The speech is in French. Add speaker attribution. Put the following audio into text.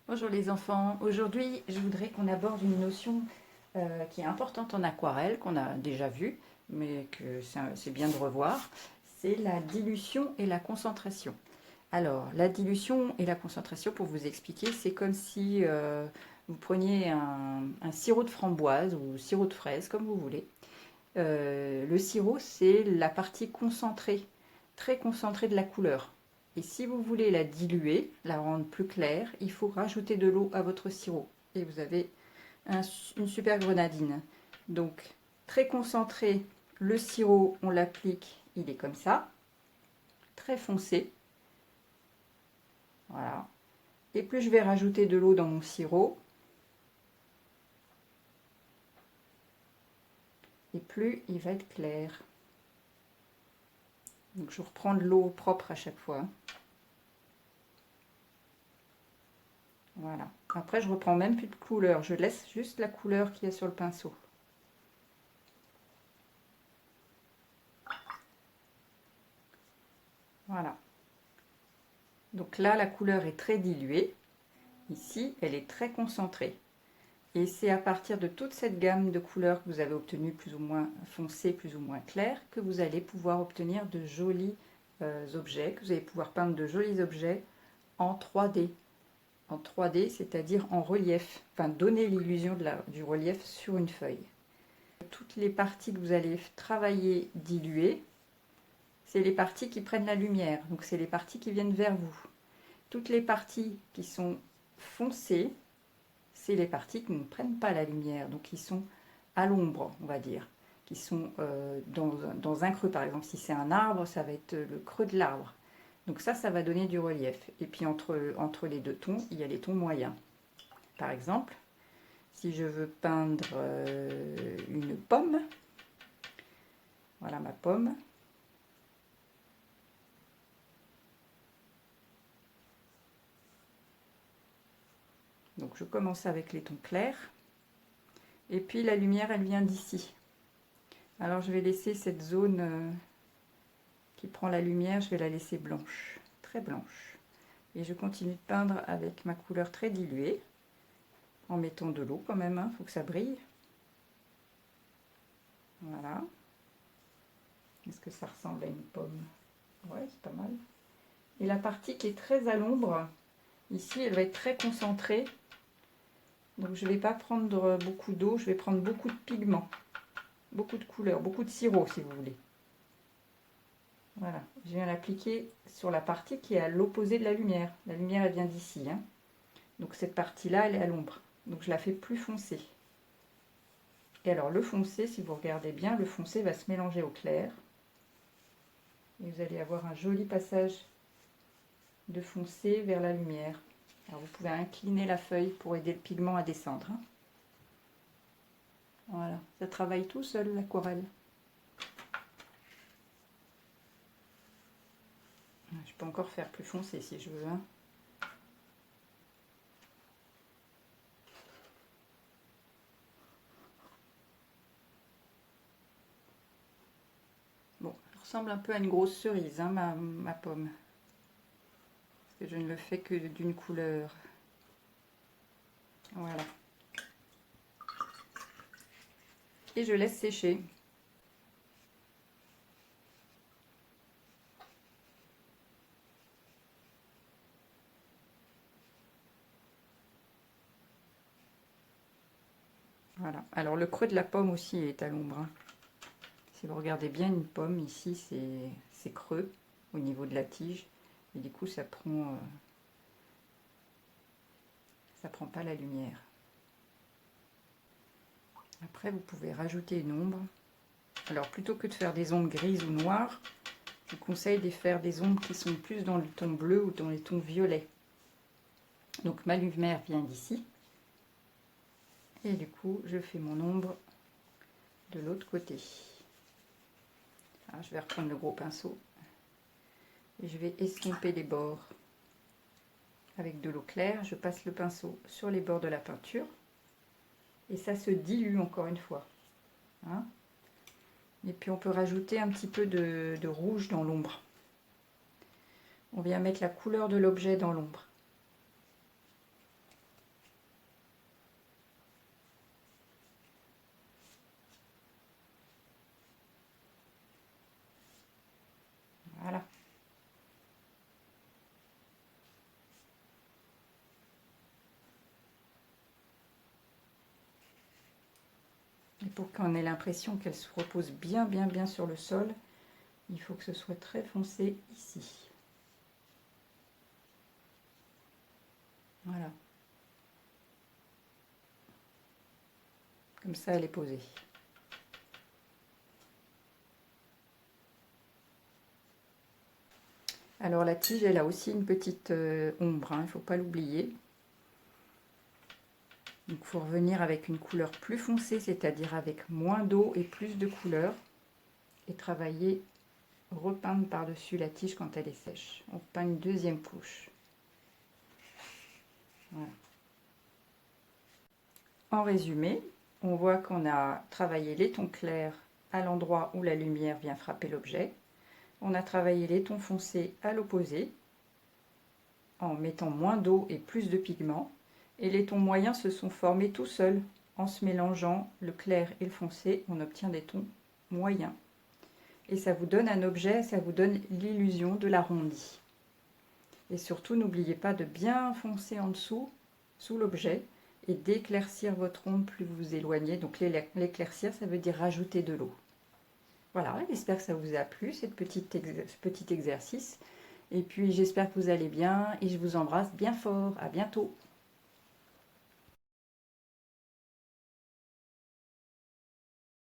Speaker 1: Bonjour les enfants, aujourd'hui je voudrais qu'on aborde une notion qui est importante en aquarelle, qu'on a déjà vue, mais que c'est bien de revoir, c'est la dilution et la concentration. Alors, la dilution et la concentration, pour vous expliquer, c'est comme si vous preniez un sirop de framboise ou sirop de fraise, comme vous voulez. Le sirop, c'est la partie concentrée, très concentrée de la couleur. Et si vous voulez la diluer, la rendre plus claire, il faut rajouter de l'eau à votre sirop. Et vous avez une super grenadine. Donc, très concentré, le sirop, on l'applique, il est comme ça, très foncé. Voilà. Et plus je vais rajouter de l'eau dans mon sirop, et plus il va être clair. Donc je reprends de l'eau propre à chaque fois. Voilà. Après, je reprends même plus de couleur. Je laisse juste la couleur qu'il y a sur le pinceau. Voilà. Donc là, la couleur est très diluée. Ici, elle est très concentrée. Et c'est à partir de toute cette gamme de couleurs que vous avez obtenues plus ou moins foncées, plus ou moins claires, que vous allez pouvoir obtenir de jolis objets, que vous allez pouvoir peindre de jolis objets en 3D. En 3D, c'est-à-dire en relief. Enfin, donner l'illusion du relief sur une feuille. Toutes les parties que vous allez travailler diluées, c'est les parties qui prennent la lumière. Donc, c'est les parties qui viennent vers vous. Toutes les parties qui sont foncées, c'est les parties qui ne prennent pas la lumière, donc qui sont à l'ombre, on va dire, qui sont dans un creux. Par exemple, si c'est un arbre, ça va être le creux de l'arbre. Donc ça va donner du relief. Et puis entre les deux tons, il y a les tons moyens. Par exemple, si je veux peindre une pomme, voilà ma pomme. Donc je commence avec les tons clairs. Et puis la lumière, elle vient d'ici. Alors je vais laisser cette zone qui prend la lumière, je vais la laisser blanche, très blanche. Et je continue de peindre avec ma couleur très diluée, en mettant de l'eau quand même, il faut que ça brille. Voilà. Est-ce que ça ressemble à une pomme? Ouais, c'est pas mal. Et la partie qui est très à l'ombre, ici, elle va être très concentrée. Donc je ne vais pas prendre beaucoup d'eau, je vais prendre beaucoup de pigments, beaucoup de couleurs, beaucoup de sirop si vous voulez. Voilà, je viens l'appliquer sur la partie qui est à l'opposé de la lumière. La lumière, elle vient d'ici, hein. Donc cette partie-là, elle est à l'ombre. Donc je la fais plus foncée. Et alors le foncé, si vous regardez bien, le foncé va se mélanger au clair. Et vous allez avoir un joli passage de foncé vers la lumière. Alors vous pouvez incliner la feuille pour aider le pigment à descendre, hein. Voilà, ça travaille tout seul l'aquarelle. Je peux encore faire plus foncé si je veux, hein. Bon, elle ressemble un peu à une grosse cerise, hein, ma pomme. Parce que je ne le fais que d'une couleur. Voilà. Et je laisse sécher. Voilà. Alors le creux de la pomme aussi est à l'ombre, hein. Si vous regardez bien une pomme, ici c'est creux au niveau de la tige. Et du coup ça prend pas la lumière. Après vous pouvez rajouter une ombre. Alors plutôt que de faire des ombres grises ou noires, je vous conseille de faire des ombres qui sont plus dans le ton bleu ou dans les tons violets. Donc ma lumière vient d'ici. Et du coup je fais mon ombre de l'autre côté. Alors, je vais reprendre le gros pinceau. Et je vais estomper les bords. Avec de l'eau claire, je passe le pinceau sur les bords de la peinture. Et ça se dilue encore une fois, hein. Et puis on peut rajouter un petit peu de rouge dans l'ombre. On vient mettre la couleur de l'objet dans l'ombre. Et pour qu'on ait l'impression qu'elle se repose bien, bien, bien sur le sol, il faut que ce soit très foncé ici. Voilà. Comme ça, elle est posée. Alors la tige, elle a aussi une petite ombre, hein, il ne faut pas l'oublier. Donc il faut revenir avec une couleur plus foncée, c'est-à-dire avec moins d'eau et plus de couleur. Et travailler, repeindre par-dessus la tige quand elle est sèche. On peint une deuxième couche. Voilà. En résumé, on voit qu'on a travaillé les tons clairs à l'endroit où la lumière vient frapper l'objet. On a travaillé les tons foncés à l'opposé, en mettant moins d'eau et plus de pigments. Et les tons moyens se sont formés tout seuls. En se mélangeant le clair et le foncé, on obtient des tons moyens. Et ça vous donne un objet, ça vous donne l'illusion de l'arrondi. Et surtout, n'oubliez pas de bien foncer en dessous, sous l'objet, et d'éclaircir votre ombre plus vous vous éloignez. Donc l'éclaircir, ça veut dire rajouter de l'eau. Voilà, j'espère que ça vous a plu, ce petit exercice. Et puis j'espère que vous allez bien et je vous embrasse bien fort. À bientôt.